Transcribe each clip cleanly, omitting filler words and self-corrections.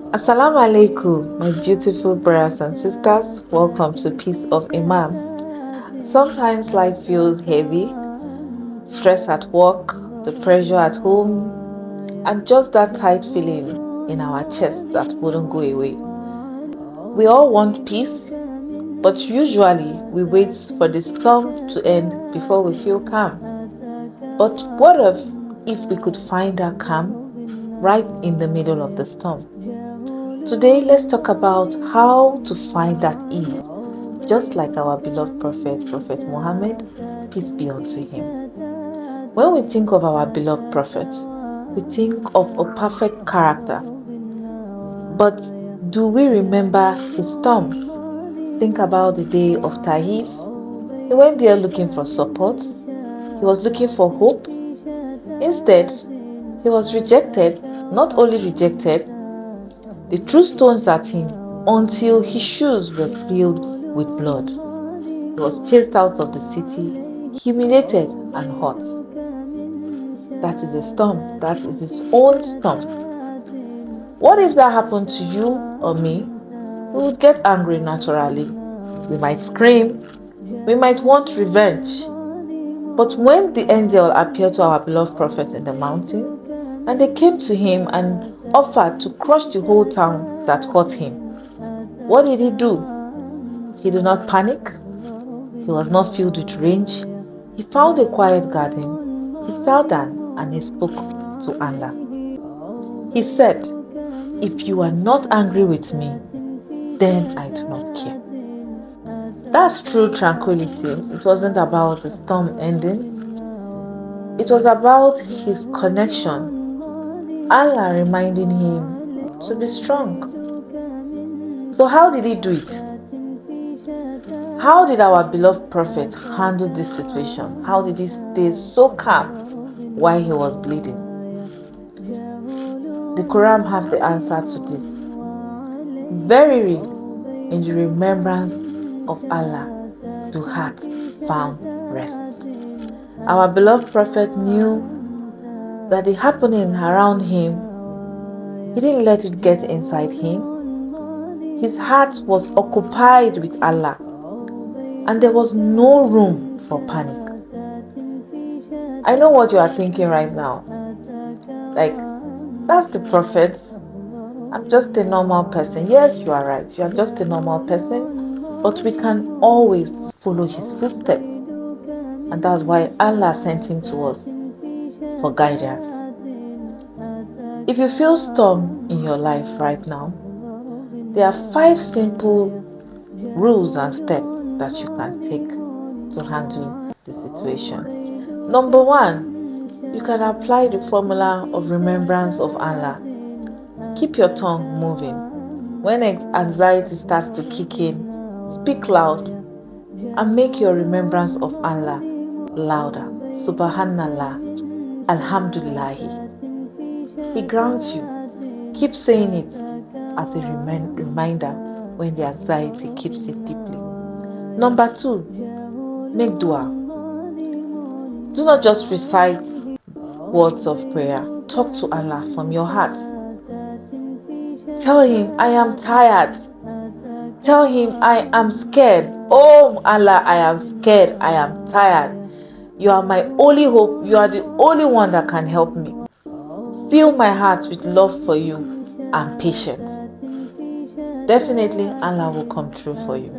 Assalamu alaikum, my beautiful brothers and sisters. Welcome to Peace of Imam. Sometimes life feels heavy, stress at work, the pressure at home, and just that tight feeling in our chest that wouldn't go away. We all want peace, but usually we wait for the storm to end before we feel calm. But what if we could find our calm right in the middle of the storm? Today, let's talk about how to find that ease, just like our beloved Prophet Muhammad, peace be unto him. When we think of our beloved Prophet, we think of a perfect character. But do we remember his storms? Think about the day of Taif. He went there looking for support. He was looking for hope. Instead, he was rejected, not only rejected, they threw stones at him until his shoes were filled with blood. He was chased out of the city, humiliated and hurt. That is a storm. That is his own storm. What if that happened to you or me? We would get angry naturally. We might scream. We might want revenge. But when the angel appeared to our beloved prophet in the mountain, and they came to him and offered to crush the whole town that hurt him, what did he do? He did not panic. He was not filled with rage. He found a quiet garden. He sat down and he spoke to Allah. He said, "If you are not angry with me, then I do not care." That's true tranquility. It wasn't about the storm ending. It was about his connection. Allah reminding him to be strong. So how did he do it? How did our beloved prophet handle this situation? How did he stay so calm while he was bleeding? The Quran has the answer to this. Verily, in the remembrance of Allah, the heart found rest. Our beloved prophet knew that the happening around him, he didn't let it get inside him. His heart was occupied with Allah, and there was no room for panic. I know what you are thinking right now. Like, that's the prophet. I'm just a normal person. Yes, you are right. You are just a normal person, but we can always follow his footsteps. And that's why Allah sent him to us for guidance. If you feel storm in your life right now, there are 5 simple rules and steps that you can take to handle the situation. Number 1, you can apply the formula of remembrance of Allah. Keep your tongue moving. When anxiety starts to kick in, speak loud and make your remembrance of Allah louder. Subhanallah, Alhamdulillah. He grounds you. Keep saying it as a reminder when the anxiety keeps it deeply. Number 2, make dua. Do not just recite words of prayer. Talk to Allah from your heart. Tell him, I am tired. Tell him, I am scared. Oh Allah, I am scared. I am tired. You are my only hope. You are the only one that can help me. Fill my heart with love for you and patience. Definitely Allah will come true for you.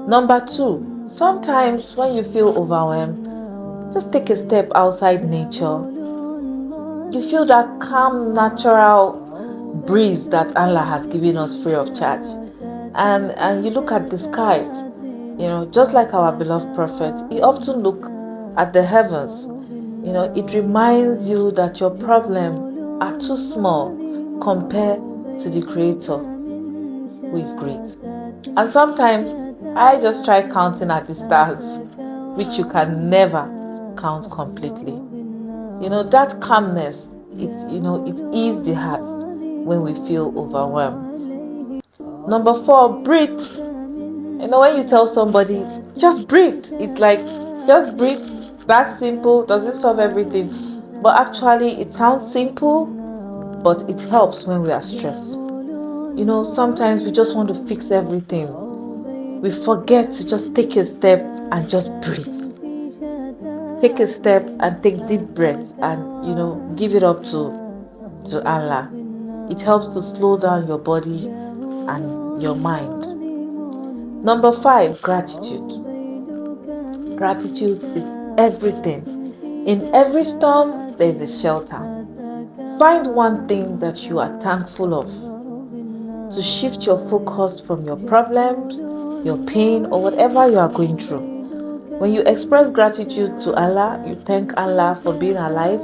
Number 2, sometimes when you feel overwhelmed, just take a step outside nature. You feel that calm, natural breeze that Allah has given us free of charge. And you look at the sky, just like our beloved prophet, he often look at the heavens. It reminds you that your problems are too small compared to the Creator, who is great. And sometimes I just try counting at the stars, which you can never count completely. That calmness, it eases the heart when we feel overwhelmed. Number 4, breathe. When you tell somebody, just breathe, it's like, just breathe. That simple. Does it solve everything? But actually, it sounds simple, but it helps when we are stressed. Sometimes we just want to fix everything. We forget to just take a step and just breathe. Take a step and take deep breaths and give it up to Allah. It helps to slow down your body and your mind. Number 5, gratitude. Gratitude is everything. In every storm, there's a shelter. Find one thing that you are thankful of to shift your focus from your problems, your pain, or whatever you are going through. When you express gratitude to Allah, you thank Allah for being alive.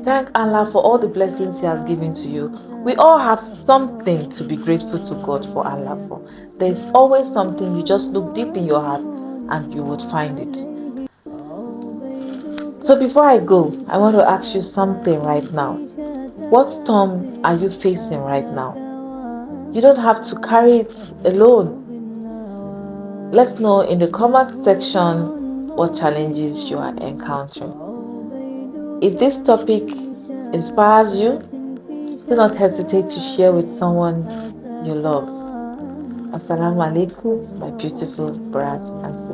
Thank Allah for all the blessings He has given to you. We all have something to be grateful to God for Allah for. There's always something. You just look deep in your heart and you would find it. So before I go, I want to ask you something right now. What storm are you facing right now? You don't have to carry it alone. Let's know in the comment section what challenges you are encountering. If this topic inspires you, do not hesitate to share with someone you love. Assalamu alaikum, my beautiful brothers and